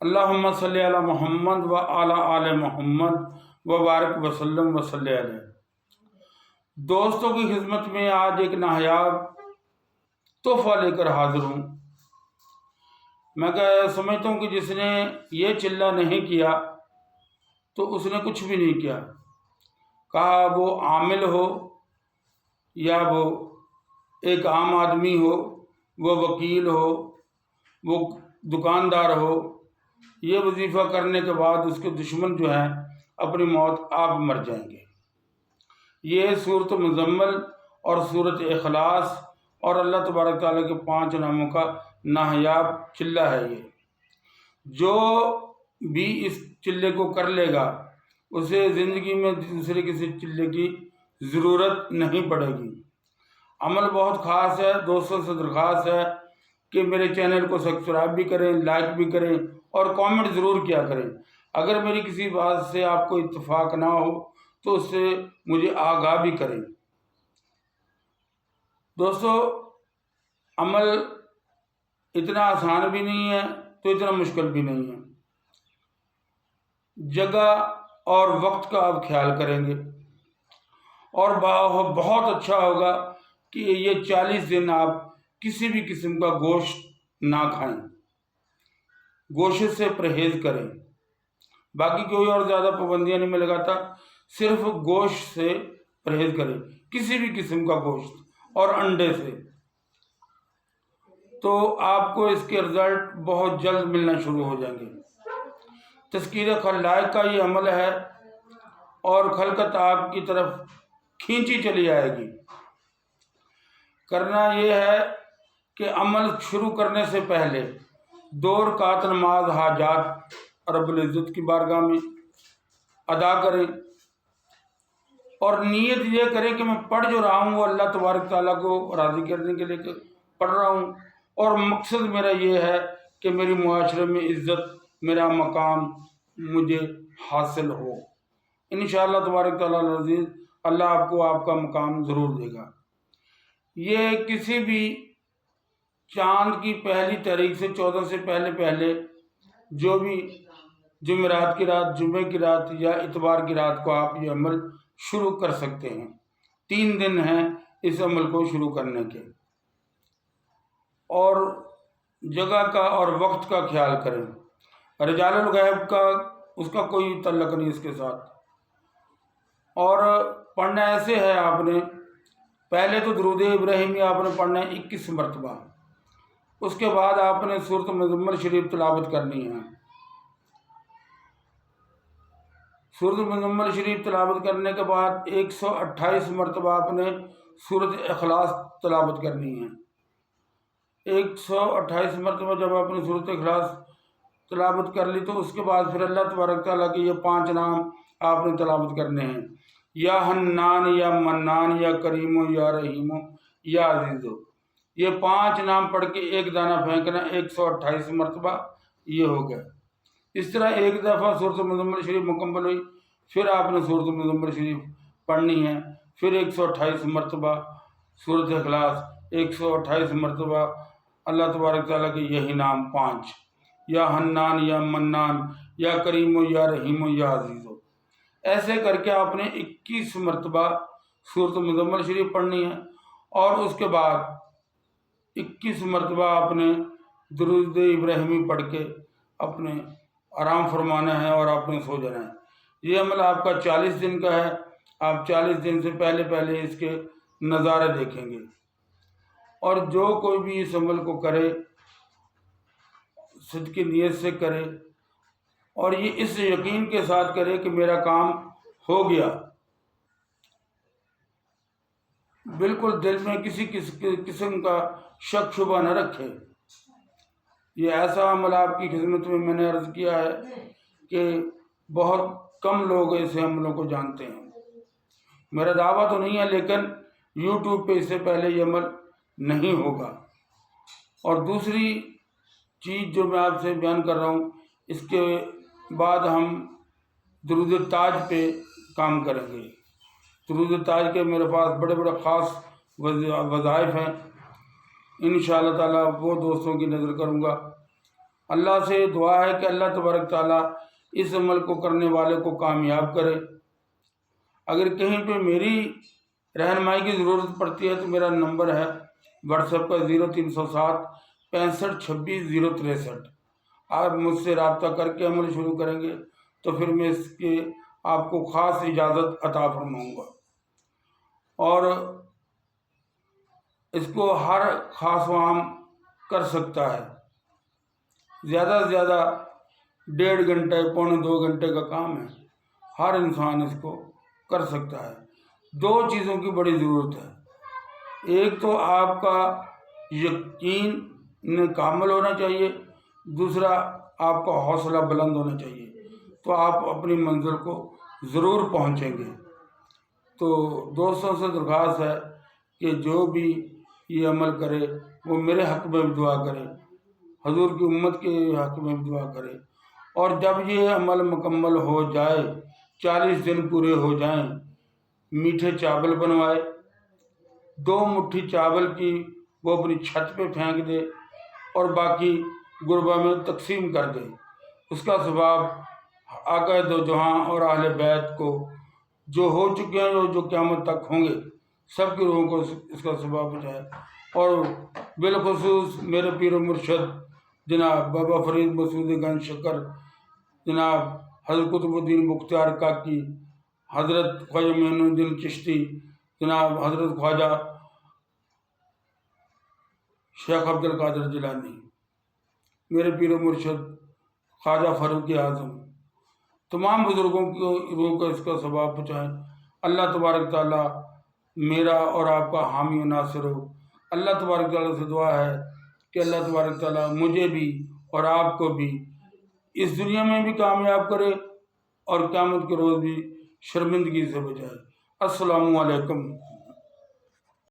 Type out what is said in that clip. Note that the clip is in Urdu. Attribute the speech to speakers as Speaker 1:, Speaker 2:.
Speaker 1: اللہم صلی علی محمد و علی آل محمد و بارک وسلم وصلی علیہ۔ دوستوں کی خدمت میں آج ایک نایاب تحفہ لے کر حاضر ہوں۔ میں سمجھتا ہوں کہ جس نے یہ چلہ نہیں کیا تو اس نے کچھ بھی نہیں کیا، کہا وہ عامل ہو یا وہ ایک عام آدمی ہو، وہ وکیل ہو، وہ دکاندار ہو، یہ وظیفہ کرنے کے بعد اس کے دشمن جو ہیں اپنی موت آپ مر جائیں گے۔ یہ سورۃ مزمل اور سورۃ اخلاص اور اللہ تبارک تعالیٰ کے 5 ناموں کا نایاب چلہ ہے۔ یہ جو بھی اس چلے کو کر لے گا اسے زندگی میں دوسرے کسی چلے کی ضرورت نہیں پڑے گی۔ عمل بہت خاص ہے۔ دوستوں سے درخواست ہے کہ میرے چینل کو سبسکرائب بھی کریں، لائک بھی کریں اور کامنٹ ضرور کیا کریں۔ اگر میری کسی بات سے آپ کو اتفاق نہ ہو تو اس سے مجھے آگاہ بھی کریں۔ دوستو، عمل اتنا آسان بھی نہیں ہے تو اتنا مشکل بھی نہیں ہے۔ جگہ اور وقت کا آپ خیال کریں گے اور بہت اچھا ہوگا کہ یہ 40 دن آپ کسی بھی قسم کا گوشت نہ کھائیں، گوشت سے پرہیز کریں۔ باقی کوئی اور زیادہ پابندیاں نہیں میں لگاتا، صرف گوشت سے پرہیز کریں، کسی بھی قسم کا گوشت اور انڈے سے، تو آپ کو اس کے رزلٹ بہت جلد ملنا شروع ہو جائیں گے۔ تذکیر خلائق کا یہ عمل ہے اور خلقت آپ کی طرف کھینچی چلی آئے گی۔ کرنا یہ ہے کہ عمل شروع کرنے سے پہلے 2 رکعت نماز حاجات رب العزت کی بارگاہ میں ادا کریں اور نیت یہ کریں کہ میں پڑھ جو رہا ہوں وہ اللہ تبارک تعالیٰ کو راضی کرنے کے لیے پڑھ رہا ہوں، اور مقصد میرا یہ ہے کہ میری معاشرے میں عزت، میرا مقام مجھے حاصل ہو۔ انشاءاللہ تبارک تعالیٰ العزیز اللہ آپ کو آپ کا مقام ضرور دے گا۔ یہ کسی بھی چاند کی پہلی تاریخ سے 14 سے پہلے جو بھی جمعرات کی رات، جمعے کی رات یا اتوار کی رات کو آپ یہ عمل شروع کر سکتے ہیں۔ 3 دن ہیں اس عمل کو شروع کرنے کے، اور جگہ کا اور وقت کا خیال کریں۔ رجال الغیب کا اس کا کوئی تعلق نہیں اس کے ساتھ۔ اور پڑھنا ایسے ہے، آپ نے پہلے تو درود ابراہیمی آپ نے پڑھنا ہے 21 مرتبہ، اس کے بعد آپ نے سورۃ مزمل شریف تلاوت کرنی ہے۔ سورۃ مزمل شریف تلاوت کرنے کے بعد 128 مرتبہ آپ نے سورۃ اخلاص تلاوت کرنی ہے۔ 128 مرتبہ جب آپ نے سورۃ اخلاص تلاوت کر لی تو اس کے بعد پھر اللہ تبارک تعالیٰ کے یہ 5 نام آپ نے تلاوت کرنے ہیں، یا حنان، یا منان، یا کریم، یا رحیم، یا عزیز۔ یہ 5 نام پڑھ کے ایک دانہ پھینکنا 128 مرتبہ، یہ ہو گیا۔ اس طرح ایک دفعہ سورۃ مزمل شریف مکمل ہوئی، پھر آپ نے سورۃ مزمل شریف پڑھنی ہے، پھر 128 مرتبہ سورۃ اخلاص، 128 مرتبہ اللہ تبارک تعالیٰ کے یہی نام 5، یا حنان، یا منان، یا کریم، یا رحیم، یا عزیز۔ ایسے کر کے آپ نے 21 مرتبہ سورۃ مزمل شریف پڑھنی ہے، اور اس کے بعد 21 مرتبہ آپ نے درود ابراہیمی پڑھ کے اپنے آرام فرمانا ہے اور آپ نے سو جانا ہے۔ یہ عمل آپ کا 40 دن کا ہے۔ آپ 40 دن سے پہلے اس کے نظارے دیکھیں گے، اور جو کوئی بھی اس عمل کو کرے صدق نیت سے کرے، اور یہ اس یقین کے ساتھ کرے کہ میرا کام ہو گیا، بالکل دل میں کسی قسم کا شک شبہ نہ رکھے۔ یہ ایسا عمل آپ کی خدمت میں نے عرض کیا ہے کہ بہت کم لوگ ایسے عملوں کو جانتے ہیں۔ میرا دعویٰ تو نہیں ہے، لیکن یوٹیوب پہ اس سے پہلے یہ عمل نہیں ہوگا۔ اور دوسری چیز جو میں آپ سے بیان کر رہا ہوں، اس کے بعد ہم درود تاج پہ کام کریں گے۔ درود تاج کے میرے پاس بڑے خاص وظائف ہیں، انشاءاللہ تعالیٰ وہ دوستوں کی نظر کروں گا۔ اللہ سے دعا ہے کہ اللہ تبارک تعالیٰ اس عمل کو کرنے والے کو کامیاب کرے۔ اگر کہیں پہ میری رہنمائی کی ضرورت پڑتی ہے تو میرا نمبر ہے واٹس ایپ کا 0307 65 26 063۔ آپ مجھ سے رابطہ کر کے عمل شروع کریں گے تو پھر میں اس کے آپ کو خاص اجازت عطا فرماؤں گا، اور اس کو ہر خاص و عام کر سکتا ہے۔ زیادہ سے زیادہ 1.5 گھنٹے پونے 2 گھنٹے کا کام ہے، ہر انسان اس کو کر سکتا ہے۔ 2 چیزوں کی بڑی ضرورت ہے، ایک تو آپ کا یقین کامل ہونا چاہیے، دوسرا آپ کا حوصلہ بلند ہونا چاہیے، تو آپ اپنی منزل کو ضرور پہنچیں گے۔ تو دوستوں سے درخواست ہے کہ جو بھی یہ عمل کرے وہ میرے حق میں بھی دعا کرے، حضور کی امت کے حق میں بھی دعا کرے، اور جب یہ عمل مکمل ہو جائے، 40 دن پورے ہو جائیں، میٹھے چاول بنوائے، 2 مٹھی چاول کی وہ اپنی چھت پہ پھینک دے اور باقی غربا میں تقسیم کر دے۔ اس کا ثواب آقا دو جہاں اور اہل بیت کو جو ہو چکے ہیں اور جو قیامت تک ہوں گے سب کی روحوں کو اس کا ثواب ہو جائے، اور بالخصوص میرے پیر و مرشد جناب بابا فرید مسعود گنج شکر، جناب حضرت قطب الدین بختیار کاکی، حضرت خواجہ معین الدین چشتی، جناب حضرت خواجہ شیخ عبد القادر جیلانی، میرے پیر و مرشد خواجہ فاروق اعظم، تمام بزرگوں کی روح کو اس کا ثواب پہنچائیں۔ اللہ تبارک تعالیٰ میرا اور آپ کا حامی و ناصر ہو۔ اللہ تبارک تعالیٰ سے دعا ہے کہ اللہ تبارک تعالیٰ مجھے بھی اور آپ کو بھی اس دنیا میں بھی کامیاب کرے اور قیامت کے روز بھی شرمندگی سے بچائے۔ السلام علیکم۔